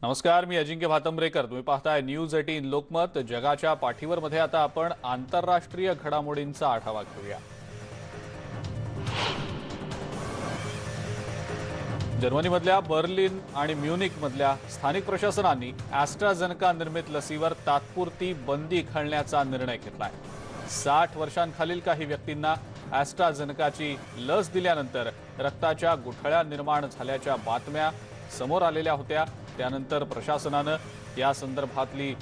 नमस्कार, मी अजिंक्य भातंब्रेकर. तुम्ही पाहताय न्यूज 18 लोकमत. जगाच्या पाठीवर मध्ये आता आपण आंतरराष्ट्रीय घडामोडींचा आढावा घेऊया. जर्मनीमधल्या बर्लिन आणि म्युनिक मधल्या स्थानिक प्रशासनांनी ॲस्ट्राझेनेका निर्मित लसीवर तात्पुरती बंदी घालण्याचा निर्णय घेतलाय. 60 वर्षांखालील काही व्यक्तींना ॲस्ट्राझेनेकाची लस दिल्यानंतर रक्ताच्या गुठळ्या निर्माण झाल्याच्या बातम्या समोर आलेल्या होत्या. त्यानंतर प्रशासनाने या संदर्भातली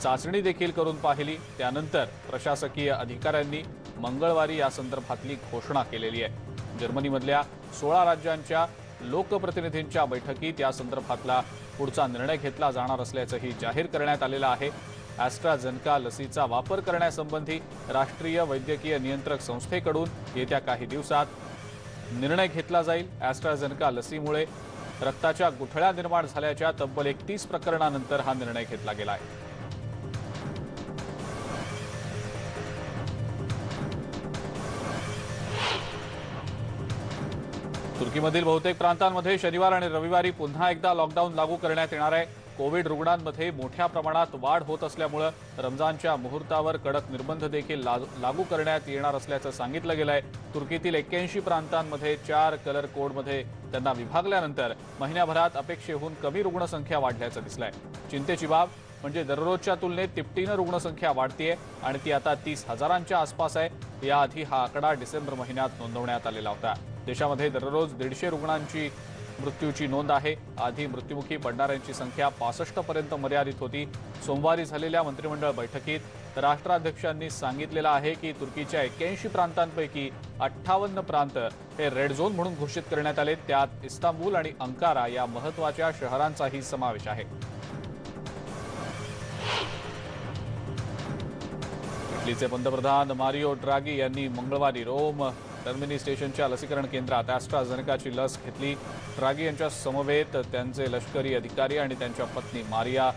चाचणी देखील करून पाहिली. त्यानंतर प्रशासकीय अधिकाऱ्यांनी मंगळवारी या संदर्भातली घोषणा केलेली आहे. जर्मनीमधल्या 16 राज्यांच्या लोकप्रतिनिधींच्या बैठकीत या संदर्भातला पुढचा निर्णय घेतला जाणार असल्याचंही जाहीर करण्यात आलेलं आहे. ॲस्ट्राझेनेका लसीचा वापर करण्यासंबंधी राष्ट्रीय वैद्यकीय नियंत्रक संस्थेकडून येत्या काही दिवसात निर्णय घेतला जाईल. ॲस्ट्राझेनेका लसीमुळे रक्ताच्या गुठळ्या निर्माण झाल्याच्या तब्बल 31 प्रकरणानंतर हा निर्णय घेतला गेला आहे. तुर्कीमधील बहुतेक प्रांतांमध्ये शनिवार आणि रविवारी पुन्हा एकदा लॉकडाऊन लागू करण्यात येणार आहे. कोविड रुग्णांमध्ये मोठ्या प्रमाणात वाढ होत असल्यामुळे रमजानच्या मुहूर्तावर कडक निर्बंध देखील लागू करण्यात येणार असल्याचं सांगितलं गेलं आहे. तुर्कीतील 81 प्रांतांमध्ये 4 कलर कोडमध्ये त्यांना विभागल्यानंतर महिन्याभरात अपेक्षेहून कमी रुग्णसंख्या वाढल्याचं दिसलंय. चिंतेची बाब म्हणजे दररोजच्या तुलनेत तिपटीनं रुग्णसंख्या वाढतीये आणि ती आता 30,000च्या आसपास आहे. याआधी हा आकडा डिसेंबर महिन्यात नोंदवण्यात आलेला होता. देशामध्ये दररोज 150 रुग्णांची मृत्यूची नोंद आहे. आधी मृत्युमुखी पडणाऱ्यांची संख्या 65 पर्यंत मर्यादित होती. सोमवारी झालेल्या मंत्रिमंडळ बैठकीत राष्ट्राध्यक्षांनी सांगितलेलं आहे की तुर्कीच्या 81 प्रांतांपैकी 58 प्रांत हे रेड झोन म्हणून घोषित करण्यात आले. त्यात इस्तांबूल आणि अंकारा या महत्त्वाच्या शहरांचाही समावेश आहे. इटलीचे पंतप्रधान मारिओ ड्रागी यांनी मंगळवारी रोम टर्मिनी स्टेशनच्या लसीकरण केंद्रात ॲस्ट्राझेनेकाची लस घेतली. ड्रागी यांच्या समवेत त्यांचे लष्करी अधिकारी आणि त्यांच्या पत्नी मारिया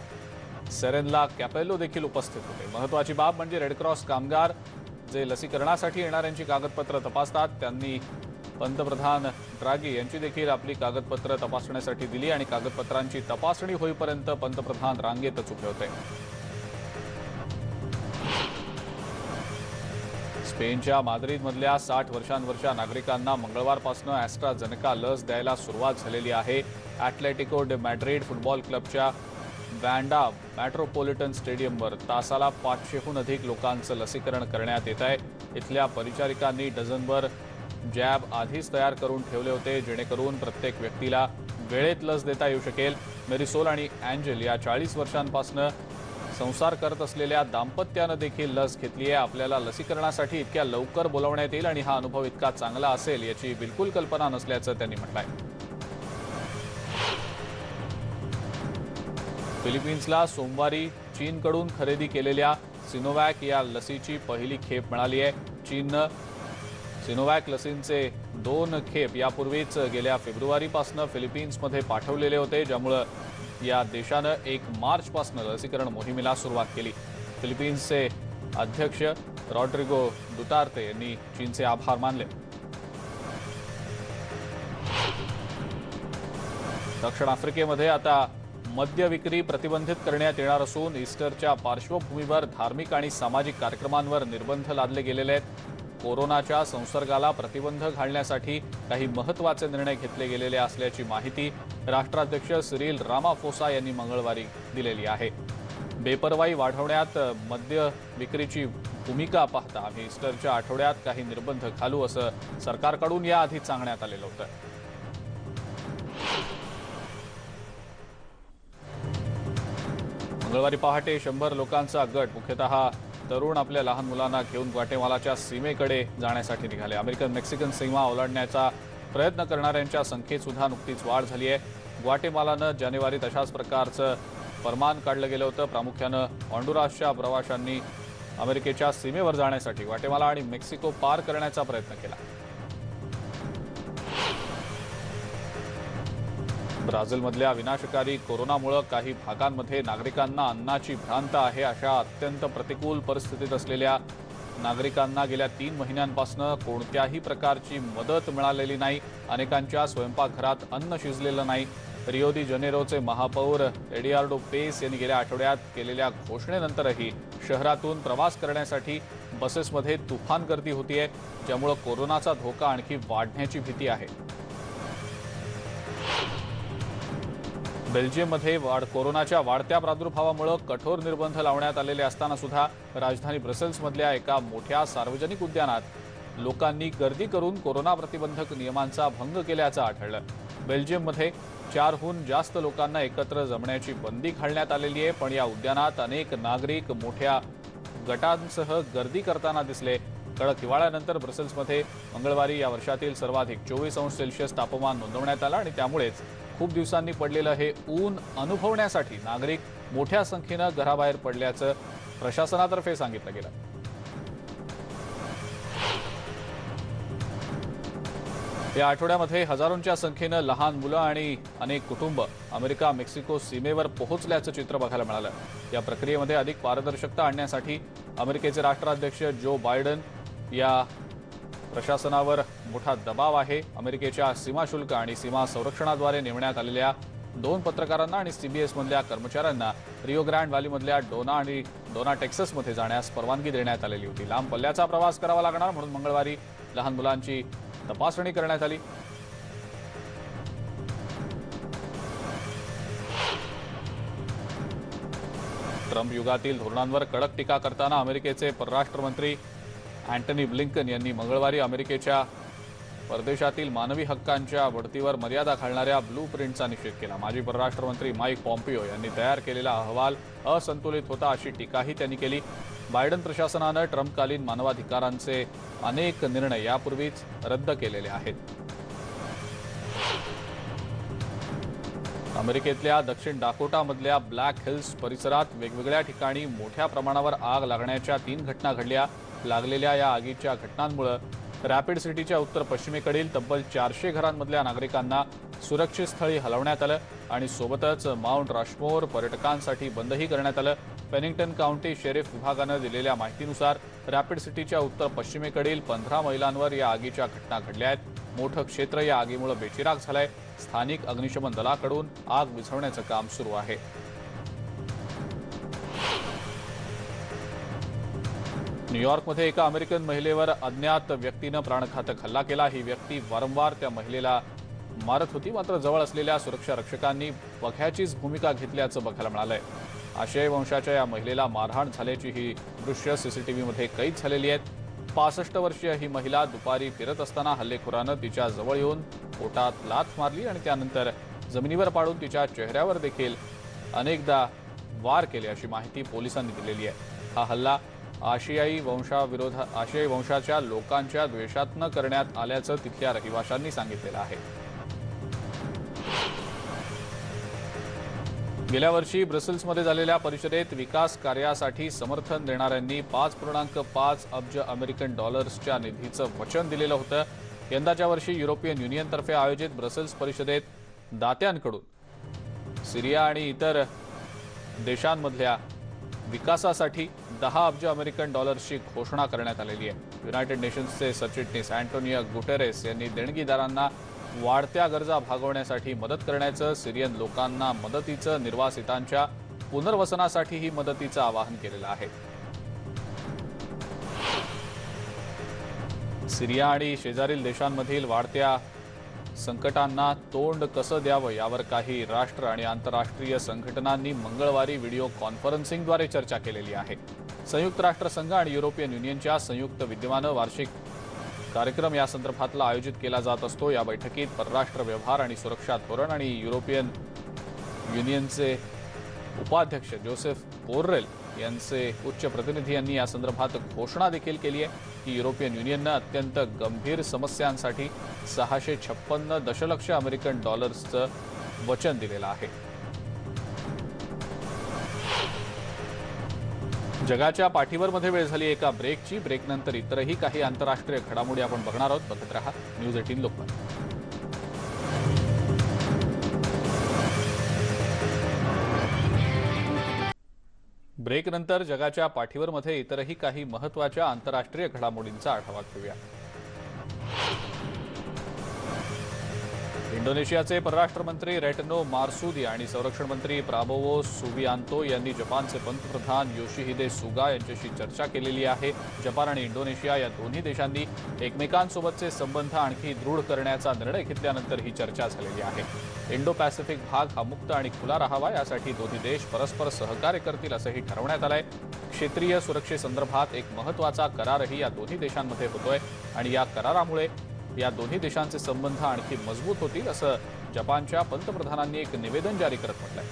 सेरेनला कॅपेलो देखील उपस्थित होते. महत्त्वाची बाब म्हणजे रेडक्रॉस कामगार जे लसीकरणासाठी येणाऱ्यांची कागदपत्र तपासतात त्यांनी पंतप्रधान ड्रागी यांची देखील आपली कागदपत्र तपासण्यासाठी दिली आणि कागदपत्रांची तपासणी होईपर्यंत पंतप्रधान रांगेतच उभे होते. स्पेनच्या माद्रिदमधल्या 60 वर्षांवरच्या नागरिकांना मंगळवारपासून ॲस्ट्राझेनेका लस द्यायला सुरुवात झालेली आहे. ॲटलेटिको डे मॅड्रिड फुटबॉल क्लबच्या वॅन्डा मेट्रोपॉलिटन स्टेडियमवर तासाला 500हून अधिक लोकांचं लसीकरण करण्यात येत आहे. इथल्या परिचारिकांनी डझनभर जॅब आधीच तयार करून ठेवले होते जेणेकरून प्रत्येक व्यक्तीला वेळेत लस देता येऊ शकेल. मेरिसोल आणि अँजेल या 40 वर्षांपासून संसार करत असलेल्या दाम्पत्यानं देखील लस घेतली आहे. आपल्याला लसीकरणासाठी इतक्या लवकर बोलावण्यात येईल आणि हा अनुभव इतका चांगला असेल याची बिलकुल कल्पना नसल्याचं त्यांनी म्हटलंय. फिलिपिन्सला सोमवारी चीनकडून खरेदी केलेल्या सिनोवॅक या लसीची पहिली खेप मिळाली आहे. चीननं सिनोवॅक लसींचे 2 खेप यापूर्वीच गेल्या फेब्रुवारीपासून फिलिपिन्समध्ये पाठवलेले होते, ज्यामुळे या देशानं 1 मार्चपासून लसीकरण मोहिमेला सुरुवात केली. फिलिपिन्सचे अध्यक्ष रॉड्रिगो दुतार्ते यांनी चीनचे आभार मानले. दक्षिण आफ्रिकेमध्ये आता मद्य विक्री प्रतिबंधित करण्यात येणार असून ईस्टरच्या पार्श्वभूमीवर धार्मिक आणि सामाजिक कार्यक्रमांवर निर्बंध लादले गेलेले आहेत. कोरोनाच्या संसर्गाला प्रतिबंध घालण्यासाठी काही महत्त्वाचे निर्णय घेतले गेलेले असल्याची माहिती राष्ट्राध्यक्ष सिरिल रामाफोसा यांनी मंगळवारी दिलेली आहे. बेपरवाई वाढवण्यात मद्य विक्रीची भूमिका पाहता आम्ही ईस्टरच्या आठवड्यात काही निर्बंध घालू असं सरकारकडून याआधी सांगण्यात आलेलं होतं. मंगळवारी पहाटे 100 लोकांचा गट, मुख्यतः तरुण, आपल्या लहान मुलांना घेऊन ग्वाटेमालाच्या सीमेकडे जाण्यासाठी निघाले. अमेरिकन मेक्सिकन सीमा ओलांडण्याचा प्रयत्न करणाऱ्यांच्या संख्येत सुद्धा नुकतीच वाढ झाली आहे. ग्वाटेमालानं जानेवारीत अशाच प्रकारचं फरमान काढलं गेलं होतं. प्रामुख्यानं हॉन्डुरासच्या प्रवाशांनी अमेरिकेच्या सीमेवर जाण्यासाठी ग्वाटेमाला आणि मेक्सिको पार करण्याचा प्रयत्न केला. ब्राझीलमधल्या विनाशकारी कोरोनामुळे काही भागांमध्ये नागरिकांना अन्नाची भ्रांत आहे. अशा अत्यंत प्रतिकूल परिस्थितीत असलेल्या नागरिकांना गेल्या 3 महिन्यांपासून कोणत्याही प्रकारची मदत मिळालेली नाही। अनेकांच्या स्वयंपाकघरात अन्न शिजलेलं नाही। रिओ दी जानेरोचे महापौर एडियार्डो पेस यांनी गेल्या आठवड्यात केलेल्या घोषणेनंतरही शहरातून प्रवास करण्यासाठी बसेसमध्ये तुफान गर्दी होतीये, ज्यामुळे कोरोनाचा धोका आणखी वाढण्याची भीती आहे। बेल्जियममध्ये कोरोनाच्या वाढत्या प्रादुर्भावामुळे कठोर निर्बंध लावण्यात आलेले असताना सुद्धा राजधानी ब्रसेल्समधल्या एका मोठ्या सार्वजनिक उद्यानात लोकांनी गर्दी करून कोरोना प्रतिबंधक नियमांचा भंग केल्याचं आढळलं। बेल्जियममध्ये 4हून जास्त लोकांना एकत्र जमण्याची बंदी घालण्यात आलेली आहे, पण या उद्यानात अनेक नागरिक मोठ्या गटांसह गर्दी करताना दिसले। कडक हिवाळ्यानंतर ब्रसेल्समध्ये मंगळवारी या वर्षातील सर्वाधिक 24 अंश सेल्सिअस तापमान नोंदवण्यात आलं आणि त्यामुळेच खूप दिवसांनी पडलेलं हे ऊन अनुभवण्यासाठी नागरिक मोठ्या संख्येनं घराबाहेर पडल्याचं प्रशासनातर्फे सांगितलं गेलं। या आठवड्यामध्ये हजारोंच्या संख्येनं लहान मुलं आणि अनेक कुटुंब अमेरिका मेक्सिको सीमेवर पोहोचल्याचं चित्र बघायला मिळालं। या प्रक्रियेमध्ये अधिक पारदर्शकता आणण्यासाठी अमेरिकेचे राष्ट्राध्यक्ष जो बायडन या प्रशासनावर मोठा दबाव आहे। अमेरिकेच्या सीमा शुल्क आणि सीमा संरक्षणाद्वारे नेमण्यात आलेल्या 2 पत्रकारांना आणि सीबीएस मधल्या कर्मचाऱ्यांना रिओ ग्रँड व्हॅलीमधल्या डोना टेक्सासमध्ये जाण्यास परवानगी देण्यात आलेली होती। लांब पल्ल्याचा प्रवास करावा लागणार म्हणून मंगळवारी लहान मुलांची तपासणी करण्यात आली। ट्रम्प युगातील धोरणांवर कडक टीका करताना अमेरिकेचे परराष्ट्र मंत्री अँटनी ब्लिंकन यांनी मंगळवारी अमेरिकेच्या परदेशातील मानवी हक्कांच्या बढतीवर मर्यादा घालणाऱ्या ब्लू प्रिंटचा निषेध केला। माजी परराष्ट्र मंत्री माईक पॉम्पिओ यांनी तयार केलेला अहवाल असंतुलित होता अशी टीकाही त्यांनी केली। बायडन प्रशासनानं ट्रम्पकालीन मानवाधिकारांचे अनेक निर्णय यापूर्वीच रद्द केलेले आहेत। अमेरिकेतल्या दक्षिण डाकोटामधल्या ब्लॅक हिल्स परिसरात वेगवेगळ्या ठिकाणी मोठ्या प्रमाणावर आग लागण्याच्या 3 घटना घडल्या। लागलेल्या या आगीच्या घटनांमुळे रॅपिड सिटीच्या उत्तर पश्चिमेकडील तब्बल 400 घरांमधल्या नागरिकांना सुरक्षित स्थळी हलवण्यात आलं आणि सोबतच माउंट रशमोर पर्यटकांसाठी बंदही करण्यात आलं। पेनिंग्टन काउंटी शेरिफ विभागानं दिलेल्या माहितीनुसार रॅपिड सिटीच्या उत्तर पश्चिमेकडील 15 मैलांवर या आगीच्या घटना घडल्या आहेत। मोठं क्षेत्र या आगीमुळे बेचिराग झालंय। स्थानिक अग्निशमन दलाकडून आग विझवण्याचं काम सुरू आहे। न्यूयॉर्कमध्ये एका अमेरिकन महिलेवर अज्ञात व्यक्तीनं प्राणघातक हल्ला केला। ही व्यक्ती वारंवार त्या महिलेला मारत होती, मात्र जवळ असलेल्या सुरक्षा रक्षकांनी बघ्याचीच भूमिका घेतल्याचं बघायला मिळालंय। आशियाई वंशाच्या या महिलेला मारहाण झाल्याची ही दृश्य सीसीटीव्हीमध्ये कैद झालेली आहेत। 65 वर्षीय ही महिला दुपारी फिरत असताना हल्लेखोरानं तिच्या जवळ येऊन पोटात लाथ मारली आणि त्यानंतर जमिनीवर पाडून तिच्या चेहऱ्यावर देखील अनेकदा वार केले अशी माहिती पोलिसांनी दिलेली आहे। हा हल्ला आशियाई वंशाच्या लोकांच्या द्वेषातनं करण्यात आल्याचं तिथल्या रहिवाशांनी सांगितलेलं आहे। गेल्या वर्षी ब्रसेल्समध्ये झालेल्या परिषदेत विकास कार्यासाठी समर्थन देणाऱ्यांनी 5.5 अब्ज अमेरिकन डॉलर्सच्या निधीचं वचन दिलेलं होतं। यंदाच्या वर्षी युरोपियन युनियनतर्फे आयोजित ब्रसेल्स परिषदेत दात्यांकडून सिरिया आणि इतर देशांमधल्या विकासासाठी 10 अब्ज अमेरिकन डॉलर्सची घोषणा करण्यात आलेली आहे। युनायटेड नेशन्सचे सरचिटणीस अँटोनियो गुटेरेस यांनी देणगीदारांना वाढत्या गरजा भागवण्यासाठी मदत करण्याचं, सिरियन लोकांना मदतीचं, निर्वासितांच्या पुनर्वसनासाठीही मदतीचं आवाहन केलेलं आहे। सिरिया आणि शेजारील देशांमधील वाढत्या संकटांना तोंड कसं द्यावं यावर काही राष्ट्र आणि आंतरराष्ट्रीय संघटनांनी मंगळवारी व्हिडिओ कॉन्फरन्सिंगद्वारे चर्चा केलेली आहे। संयुक्त राष्ट्रसंघ आणि युरोपियन युनियनच्या संयुक्त विद्यमानं वार्षिक कार्यक्रम या संदर्भातला आयोजित केला जात असतो। या बैठकीत परराष्ट्र व्यवहार आणि सुरक्षा धोरण आणि युरोपियन युनियनचे उपाध्यक्ष जोसेफ बोरेल यांचे उच्च प्रतिनिधी यांनी या संदर्भात घोषणा देखील केली आहे की युरोपियन युनियननं अत्यंत गंभीर समस्यांसाठी 656 दशलक्ष अमेरिकन डॉलर्सचं वचन दिलेलं आहे। जगाच्या पाठीवर मध्ये वेळ झाली एका ब्रेकची। ब्रेकनंतर इतरही काही आंतरराष्ट्रीय घडामोडी आपण बघणार आहोत। बघत रहा न्यूज 18 लोकमत। ब्रेकनंतर जगाच्या पाठीवरमध्ये इतरही काही महत्त्वाच्या आंतरराष्ट्रीय घडामोडींचा आढावा घेऊया। इंडोनेशियाचे परराष्ट्र मंत्री रेटनो मारसुदी आणि संरक्षण मंत्री प्राबोवो सुबियांतो यांनी जपानचे पंतप्रधान योशिहिदे सुगा यांच्याशी चर्चा केलेली आहे। जपान आणि इंडोनेशिया या दोन्ही देशांनी एकमेकांसोबतचे संबंध आणखी दृढ करण्याचा निर्णय घेतल्यानंतर ही चर्चा झालेली आहे। इंडो पॅसिफिक भाग हा मुक्त आणि खुला राहावा यासाठी दोन्ही देश परस्पर सहकार्य करतील असंही ठरवण्यात आलंय। क्षेत्रीय सुरक्षेसंदर्भात एक महत्त्वाचा करारही या दोन्ही देशांमध्ये होतोय आणि या करारामुळे या दोन्ही देशांचे संबंध आणखी मजबूत होतील असं जपानच्या पंतप्रधानांनी एक निवेदन जारी करत म्हटलंय।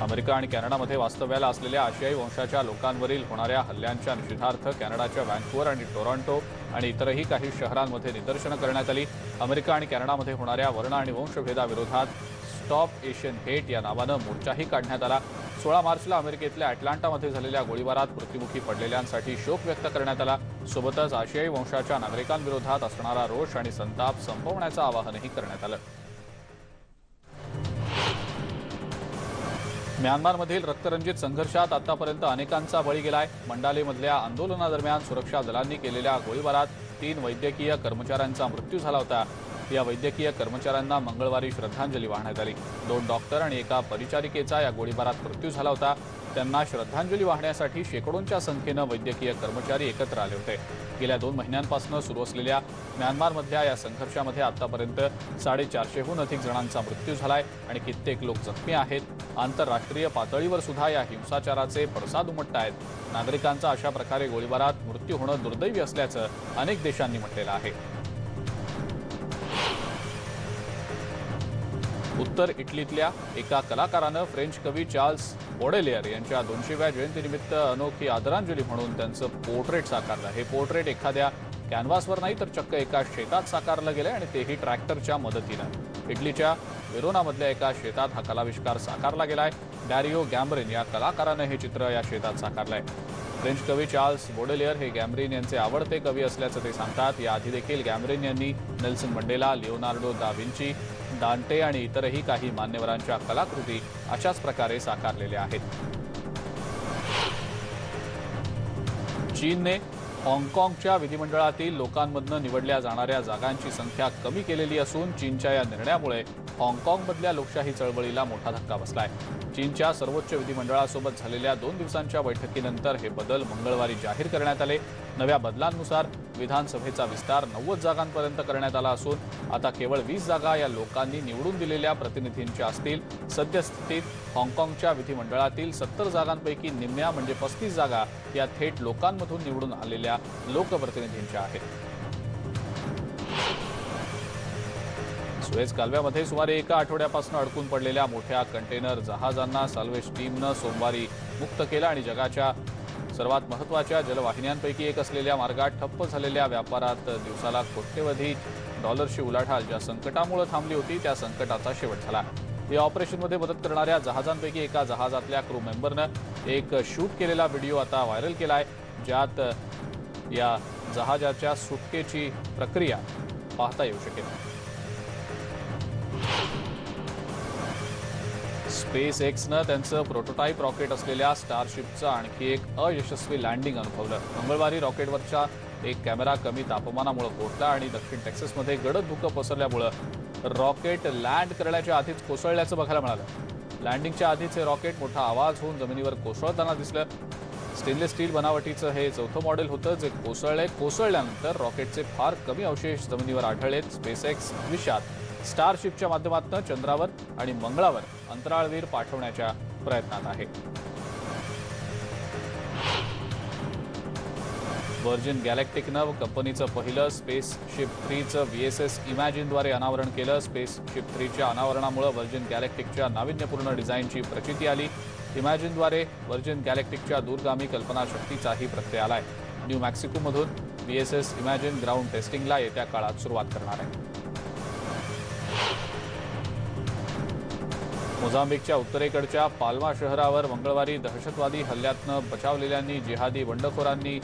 अमेरिका आणि कॅनडामध्ये वास्तव्याला असलेल्या आशियाई वंशाच्या लोकांवरील होणाऱ्या हल्ल्यांच्या निषेधार्थ कॅनडाच्या व्हँकुव्हर आणि टोरंटो आणि इतरही काही शहरांमध्ये निदर्शनं करण्यात आली। अमेरिका आणि कॅनडामध्ये होणाऱ्या वर्ण आणि वंशभेदाविरोधात स्टॉप एशियन हेट या नावानं मोर्चाही काढण्यात आला। 16 मार्चला अमेरिकेतल्या अटलांटामध्ये झालेल्या गोळीबारात मृत्युमुखी पडलेल्यांसाठी शोक व्यक्त करण्यात आला। सोबतच आशियाई वंशाच्या नागरिकांविरोधात असणारा रोष आणि संताप संपवण्याचं आवाहनही करण्यात आलं। म्यानमारमधील रक्तरंजित संघर्षात आतापर्यंत अनेकांचा बळी गेलाय। मंडालेमधल्या आंदोलनादरम्यान सुरक्षा दलांनी केलेल्या गोळीबारात 3 वैद्यकीय कर्मचाऱ्यांचा मृत्यू झाला होता। या वैद्यकीय कर्मचाऱ्यांना मंगळवारी श्रद्धांजली वाहण्यात आली। 2 डॉक्टर आणि एका परिचारिकेचा या गोळीबारात मृत्यू झाला होता। त्यांना श्रद्धांजली वाहण्यासाठी शेकडोंच्या संख्येनं वैद्यकीय कर्मचारी एकत्र आले होते। गेल्या 2 महिन्यांपासून सुरू असलेल्या म्यानमारमधल्या या संघर्षामध्ये आतापर्यंत 450हून अधिक जणांचा मृत्यू झालाय आणि कित्येक लोक जखमी आहेत। आंतरराष्ट्रीय पातळीवर सुद्धा या हिंसाचाराचे पडसाद उमटतायत। नागरिकांचा अशा प्रकारे गोळीबारात मृत्यू होणं दुर्दैवी असल्याचं अनेक देशांनी म्हटलेलं आहे। उत्तर इटलीतल्या एका कलाकारानं फ्रेंच कवी चार्ल्स बॉडेलेयर यांच्या 200व्या जयंतीनिमित्त अनोखी आदरांजली म्हणून त्यांचं पोर्ट्रेट साकारलं। हे पोर्ट्रेट एखाद्या कॅनव्हासवर नाही तर चक्क एका शेतात साकारलं गेलंय आणि तेही ट्रॅक्टरच्या मदतीनं। इटलीच्या वेरोनामधल्या एका शेतात हा कलाविष्कार साकारला गेलाय। डॅरिओ गॅम्ब्रिन या कलाकारानं हे चित्र या शेतात साकारलंय। फ्रेंच कवी चार्ल्स बॉडेलेयर हे गॅम्ब्रिन यांचे आवडते कवी असल्याचं ते सांगतात। याआधी देखील गॅम्ब्रिन यांनी नेल्सन मंडेला, लिओनार्डो दा विंची, दांटे आणि इतरही काही मान्यवरांच्या कलाकृती अशाच प्रकारे साकारलेल्या आहेत। चीनने हाँगकाँगच्या विधिमंडळातील लोकांमधून निवडल्या जाणाऱ्या जागांची संख्या कमी केलेली असून चीनच्या या निर्णयामुळे हाँगकाँगमधल्या लोकशाही चळवळीला मोठा धक्का बसलाय। चीनच्या सर्वोच्च विधिमंडळासोबत झालेल्या 2 दिवसांच्या बैठकीनंतर हे बदल मंगळवारी जाहीर करण्यात आले। नव्या बदलांनुसार विधानसभेचा विस्तार 90 जागांपर्यंत करण्यात आला असून आता केवळ 20 जागा या लोकांनी निवडून दिलेल्या प्रतिनिधींच्या असतील। सद्यस्थितीत हाँगकाँगच्या विधिमंडळातील 70 जागांपैकी निम्म्या म्हणजे 35 जागा या थेट लोकांमधून निवडून आलेल्या लोकप्रतिनिधींच्या आहेत। सुएझ कालव्यामध्ये सुमारे 1 आठवड्यापासून अडकून पडलेल्या मोठ्या कंटेनर जहाजांना साल्वेज टीमनं सोमवारी मुक्त केलं आणि जगाच्या सर्वात महत्त्वाच्या जलवाहिन्यांपैकी एक असलेल्या मार्गात ठप्प झालेल्या व्यापारात दिवसाला कोट्यवधी डॉलरची उलाढाल ज्या संकटामुळे थांबली होती त्या संकटाचा शेवट झाला। या ऑपरेशनमध्ये मदत करणाऱ्या जहाजांपैकी एका जहाजातल्या क्रू मेंबरनं एक शूट केलेला व्हिडिओ आता व्हायरल केलाय, ज्यात या जहाजाच्या सुटकेची प्रक्रिया पाहता येऊ शकेल। स्पेस एक्सनं त्यांचं प्रोटोटाईप रॉकेट असलेल्या स्टारशिपचं आणखी एक अयशस्वी लँडिंग अनुभवलं। मंगळवारी रॉकेटवरचा एक कॅमेरा कमी तापमानामुळे फुटला आणि दक्षिण टेक्सासमध्ये गडद धुकं पसरल्यामुळे रॉकेट लँड करण्याच्या आधीच कोसळल्याचं बघायला मिळालं। लँडिंगच्या आधीच हे रॉकेट मोठा आवाज होऊन जमिनीवर कोसळताना दिसलं। स्टेनलेस स्टील बनावटीचं हे 4थं मॉडेल होतं जे कोसळल्यानंतर रॉकेटचे फार कमी अवशेष जमिनीवर आढळलेत। स्पेस एक्स भविष्यात स्टारशिपच्या माध्यमातून चंद्रावर आणि मंगळावर अंतराळवीर पाठवण्याच्या प्रयत्नात आहे। व्हर्जिन गॅलेक्टिकनं कंपनीचं पहिलं स्पेसशिप 3चं VSS इमॅजिनद्वारे अनावरण केलं। स्पेसशिप 3च्या अनावरणामुळे व्हर्जिन गॅलेक्टिकच्या नाविन्यपूर्ण डिझाईनची प्रचिती आली। इमॅजिनद्वारे व्हर्जिन गॅलेक्टिकच्या दूरगामी कल्पनाशक्तीचाही प्रत्यय आलाय। न्यू मॅक्सिकोमधून VSS इमॅजिन ग्राउंड टेस्टिंगला येत्या काळात सुरुवात करणार आहे। मोझांबिकच्या उत्तरेकडच्या पाल्मा शहरावर मंगळवारी दहशतवादी हल्ल्यातनं बचावलेल्यांनी जिहादी बंडखोरांनी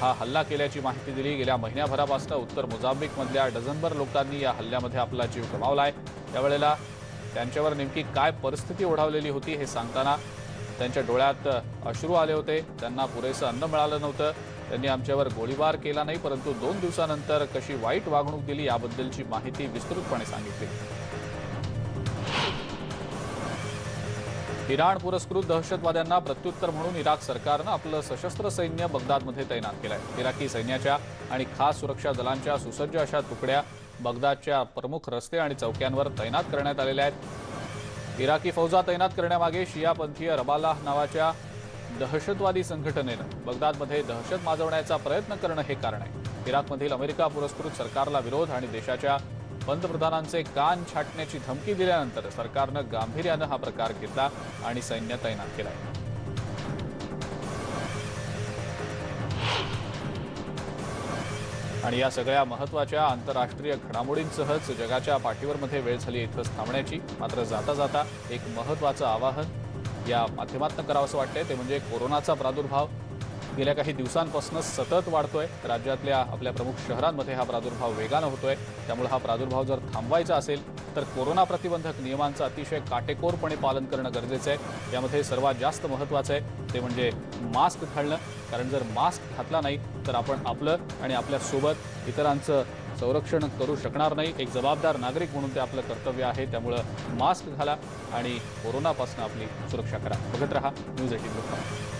हा हल्ला केल्याची माहिती दिली। गेल्या महिन्याभरापासून उत्तर मोझांबिकमधल्या डझनभर लोकांनी या हल्ल्यामध्ये आपला जीव गमावलाय। यावेळेला त्यांच्यावर नेमकी काय परिस्थिती ओढावलेली होती हे सांगताना त्यांच्या डोळ्यात अश्रू आले होते. त्यांना पुरेसं अन्न मिळालं नव्हतं. त्यांनी आमच्यावर गोळीबार केला नाही, परंतु 2 दिवसानंतर कशी वाईट वागणूक दिली याबद्दलची माहिती विस्तृतपणे सांगितली. इराण पुरस्कृत दहशतवाद्यांना प्रत्युत्तर म्हणून इराक सरकारनं आपलं सशस्त्र सैन्य बगदादमध्ये तैनात केलंय. इराकी सैन्याच्या आणि खास सुरक्षा दलांच्या सुसज्ज अशा तुकड्या बगदादच्या प्रमुख रस्ते आणि चौक्यांवर तैनात करण्यात आलेल्या आहेत. इराकी फौजा तैनात करण्यामागे शियापंथीय रबालाह नावाच्या दहशतवादी संघटनेनं बगदादमध्ये दहशत माजवण्याचा प्रयत्न करणं हे कारण आहे. इराकमधील अमेरिका पुरस्कृत सरकारला विरोध आणि देशाच्या पंतप्रधानांचे कान छाटण्याची धमकी दिल्यानंतर सरकारनं गांभीर्यानं हा प्रकार घेतला आणि सैन्य तैनात केलंय. आणि या सगळ्या महत्त्वाच्या आंतरराष्ट्रीय घडामोडींसहच जगाच्या पाठीवरमध्ये वेळ झाली इथंच थांबण्याची. मात्र जाता जाता एक महत्त्वाचं आवाहन या माध्यमातून करावंसं वाटतंय, ते म्हणजे कोरोनाचा प्रादुर्भाव गेल्या काही दिवसांपासून सतत वाढतोय. राज्यातल्या आपल्या प्रमुख शहरांमध्ये हा प्रादुर्भाव वेगानं होतोय. त्यामुळे हा प्रादुर्भाव जर थांबवायचा असेल तर कोरोना प्रतिबंधक नियमांचं अतिशय काटेकोरपणे पालन करणं गरजेचं आहे. यामध्ये सर्वात जास्त महत्त्वाचं आहे ते म्हणजे मास्क घालणं. कारण जर मास्क घातला नाही तर आपण आपलं आणि आपल्यासोबत इतरांचं संरक्षण करू शकणार नाही. एक जबाबदार नागरिक म्हणून ते आपलं कर्तव्य आहे. त्यामुळं मास्क घाला आणि कोरोनापासून आपली सुरक्षा करा. बघत रहा न्यूज 18 लोकमत.